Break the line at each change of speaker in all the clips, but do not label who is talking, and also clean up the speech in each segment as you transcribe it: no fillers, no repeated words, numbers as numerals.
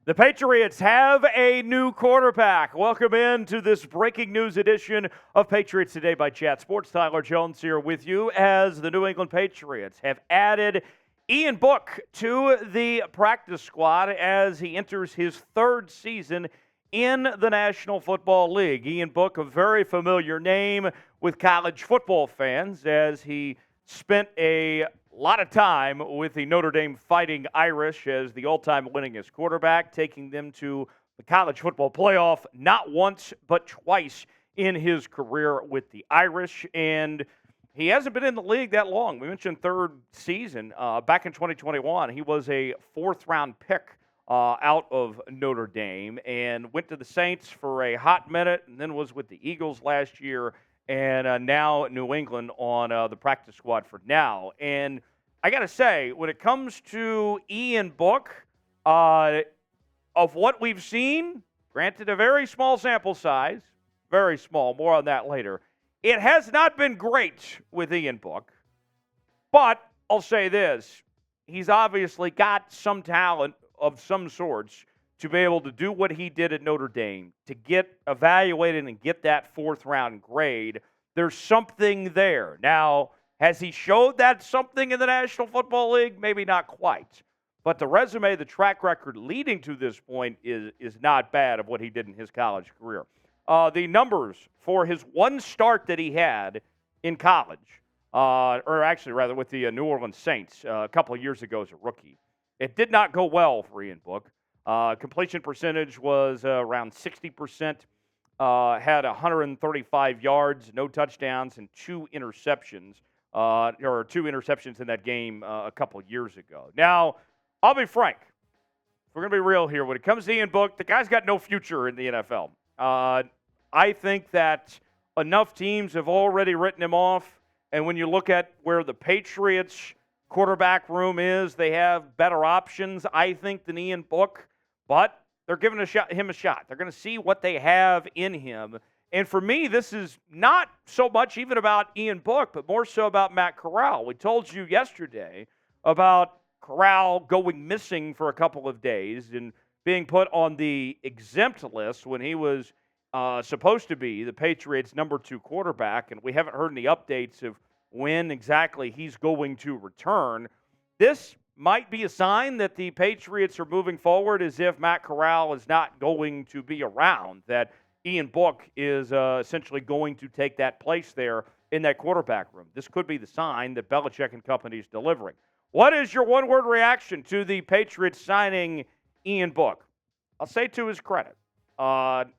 The Patriots have a new quarterback. Welcome into this breaking news edition of Patriots Today by Chat Sports. Tyler Jones here with you as the New England Patriots have added Ian Book to the practice squad as he enters his third season in the National Football League. Ian Book, a very familiar name with college football fans as he spent a lot of time with the Notre Dame Fighting Irish as the all-time winningest quarterback, taking them to the college football playoff not once but twice in his career with the Irish. And he hasn't been in the league that long. We mentioned third season. Back in 2021, he was a fourth-round pick out of Notre Dame and went to the Saints for a hot minute and then was with the Eagles last year. And now New England on the practice squad for now. And I got to say, when it comes to Ian Book, of what we've seen, granted a very small sample size, very small, more on that later, it has not been great with Ian Book. But I'll say this, he's obviously got some talent of some sorts to be able to do what he did at Notre Dame, to get evaluated and get that fourth-round grade. There's something there. Now, has he showed that something in the National Football League? Maybe not quite. But the resume, the track record leading to this point is not bad of what he did in his college career. The numbers for his one start that he had in college, or actually rather with the New Orleans Saints a couple of years ago as a rookie, it did not go well for Ian Book. Completion percentage was around 60%, had 135 yards, no touchdowns, and two interceptions in that game a couple years ago. Now, I'll be frank. We're going to be real here. When it comes to Ian Book, the guy's got no future in the NFL. I think that enough teams have already written him off, and when you look at where the Patriots' quarterback room is, they have better options, I think, than Ian Book. But they're giving him a shot. They're going to see what they have in him. And for me, this is not so much even about Ian Book, but more so about Matt Corral. We told you yesterday about Corral going missing for a couple of days and being put on the exempt list when he was supposed to be the Patriots' number 2 quarterback. And we haven't heard any updates of when exactly he's going to return. This might be a sign that the Patriots are moving forward as if Matt Corral is not going to be around, that Ian Book is essentially going to take that place there in that quarterback room. This could be the sign that Belichick and company is delivering. What is your one-word reaction to the Patriots signing Ian Book? I'll say to his credit,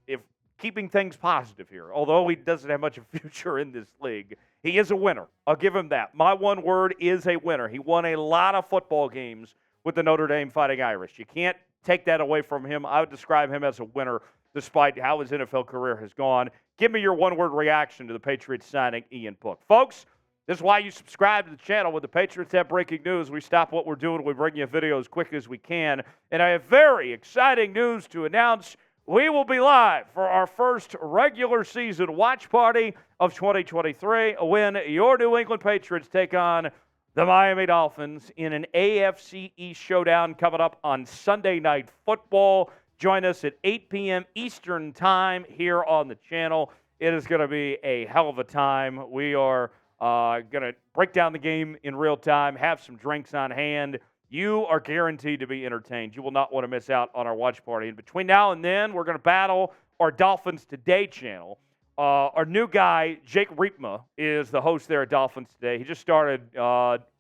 if keeping things positive here, although he doesn't have much of a future in this league, he is a winner. I'll give him that. My one word is a winner. He won a lot of football games with the Notre Dame Fighting Irish. You can't take that away from him. I would describe him as a winner despite how his NFL career has gone. Give me your one-word reaction to the Patriots signing Ian Book. Folks, this is why you subscribe to the channel. When the Patriots have breaking news, we stop what we're doing. We bring you a video as quick as we can. And I have very exciting news to announce. We will be live for our first regular season watch party of 2023 when your New England Patriots take on the Miami Dolphins in an AFC East showdown coming up on Sunday Night Football. Join us at 8 p.m. Eastern Time here on the channel. It is going to be a hell of a time. We are going to break down the game in real time, have some drinks on hand. You are guaranteed to be entertained. You will not want to miss out on our watch party. And between now and then, we're going to battle our Dolphins Today channel. Our new guy, Jake Riepma, is the host there at Dolphins Today. He just started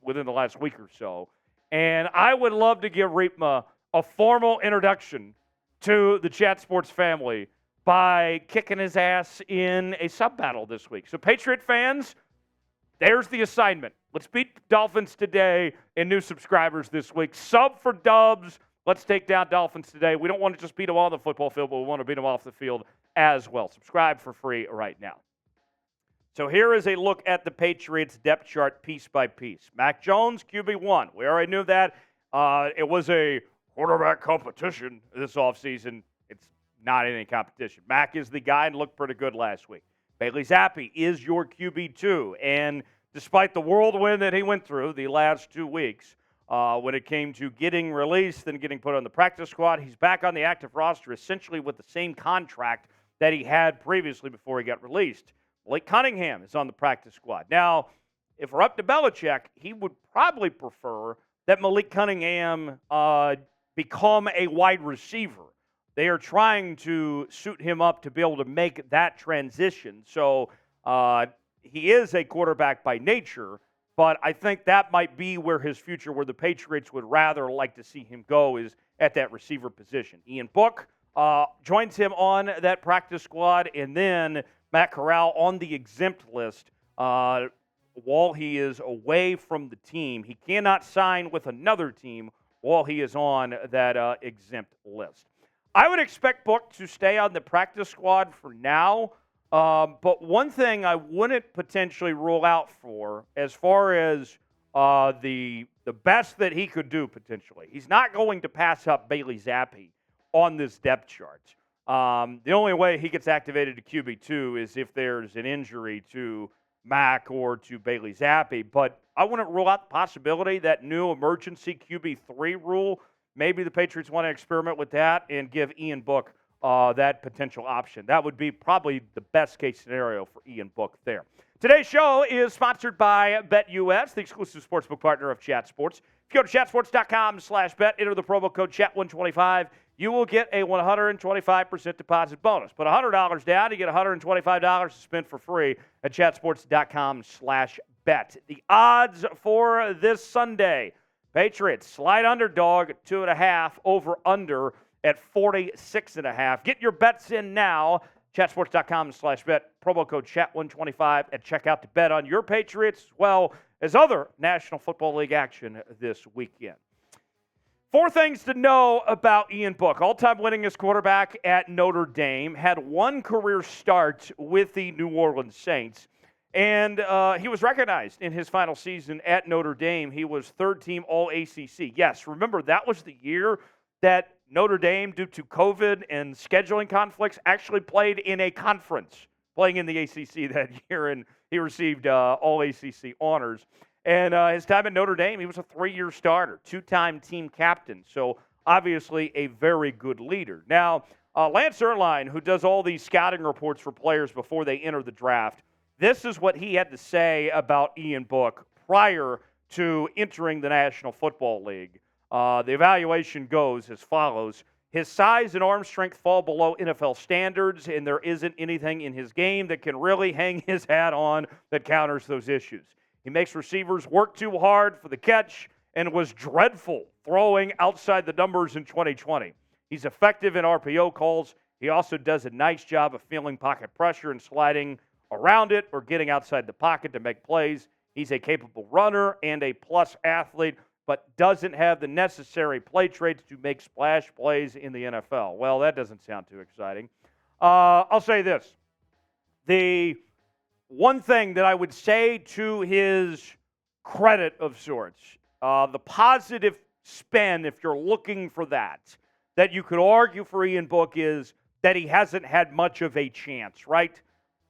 within the last week or so. And I would love to give Riepma a formal introduction to the Chat Sports family by kicking his ass in a sub-battle this week. So, Patriot fans, there's the assignment. Let's beat Dolphins Today and new subscribers this week. Sub for dubs. Let's take down Dolphins Today. We don't want to just beat them on the football field, but we want to beat them off the field as well. Subscribe for free right now. So here is a look at the Patriots depth chart piece by piece. Mac Jones, QB1. We already knew that. It was a quarterback competition this offseason. It's not any competition. Mac is the guy and looked pretty good last week. Bailey Zappe is your QB2. And despite the whirlwind that he went through the last 2 weeks, when it came to getting released and getting put on the practice squad. He's back on the active roster essentially with the same contract that he had previously before he got released. Blake Cunningham is on the practice squad. Now, if we're up to Belichick, he would probably prefer that Malik Cunningham become a wide receiver. They are trying to suit him up to be able to make that transition. So he is a quarterback by nature, but I think that might be where his future, where the Patriots would rather like to see him go, is at that receiver position. Ian Book joins him on that practice squad, and then Matt Corral on the exempt list while he is away from the team. He cannot sign with another team while he is on that exempt list. I would expect Book to stay on the practice squad for now, but one thing I wouldn't potentially rule out for, as far as the best that he could do potentially, he's not going to pass up Bailey Zappe on this depth chart. The only way he gets activated to QB2 is if there's an injury to Mack or to Bailey Zappe, but I wouldn't rule out the possibility that new emergency QB3 rule. Maybe the Patriots want to experiment with that and give Ian Book that potential option. That would be probably the best case scenario for Ian Book there. Today's show is sponsored by BetUS, the exclusive sportsbook partner of Chat Sports. If you go to chatsports.com/bet, enter the promo code CHAT125, you will get a 125% deposit bonus. Put $100 down, you get $125 to spend for free at chatsports.com/bet. The odds for this Sunday: Patriots slight underdog at 2.5, over under at 46.5. Get your bets in now. Chatsports.com/bet. Promo code CHAT125 at checkout to bet on your Patriots as well as other National Football League action this weekend. 4 things to know about Ian Book. All-time winningest quarterback at Notre Dame. Had 1 career start with the New Orleans Saints. And he was recognized in his final season at Notre Dame. He was 3rd-team All-ACC. Yes, remember, that was the year that Notre Dame, due to COVID and scheduling conflicts, actually played in a conference, playing in the ACC that year, and he received All-ACC honors. And his time at Notre Dame, he was a 3-year starter, 2-time team captain, so obviously a very good leader. Now, Lance Erline, who does all these scouting reports for players before they enter the draft, this is what he had to say about Ian Book prior to entering the National Football League. The evaluation goes as follows. His size and arm strength fall below NFL standards, and there isn't anything in his game that can really hang his hat on that counters those issues. He makes receivers work too hard for the catch and was dreadful throwing outside the numbers in 2020. He's effective in RPO calls. He also does a nice job of feeling pocket pressure and sliding around it or getting outside the pocket to make plays. He's a capable runner and a plus athlete, but doesn't have the necessary play traits to make splash plays in the NFL. Well, that doesn't sound too exciting. I'll say this. The one thing that I would say to his credit of sorts, the positive spin, if you're looking for that you could argue for Ian Book is that he hasn't had much of a chance, right?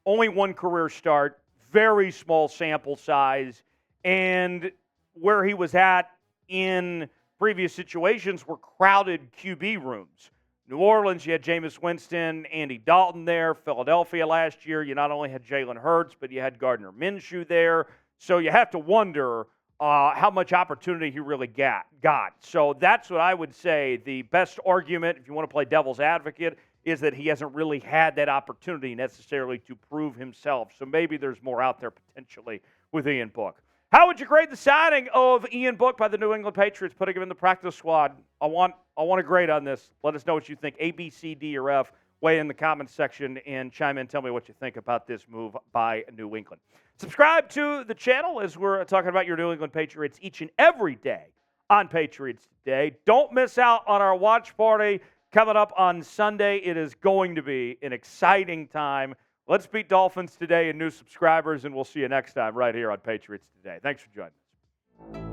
Only 1 career start, very small sample size, and where he was at in previous situations were crowded QB rooms. New Orleans, you had Jameis Winston, Andy Dalton there. Philadelphia last year, you not only had Jalen Hurts, but you had Gardner Minshew there. So you have to wonder how much opportunity he really got. So that's what I would say. The best argument, if you want to play devil's advocate, is that he hasn't really had that opportunity necessarily to prove himself. So maybe there's more out there potentially with Ian Book. How would you grade the signing of Ian Book by the New England Patriots, putting him in the practice squad? I want a grade on this. Let us know what you think. A, B, C, D, or F. Weigh in the comments section and chime in. Tell me what you think about this move by New England. Subscribe to the channel as we're talking about your New England Patriots each and every day on Patriots Today. Don't miss out on our watch party coming up on Sunday. It is going to be an exciting time. Let's beat Dolphins today and new subscribers, and we'll see you next time right here on Patriots Today. Thanks for joining us.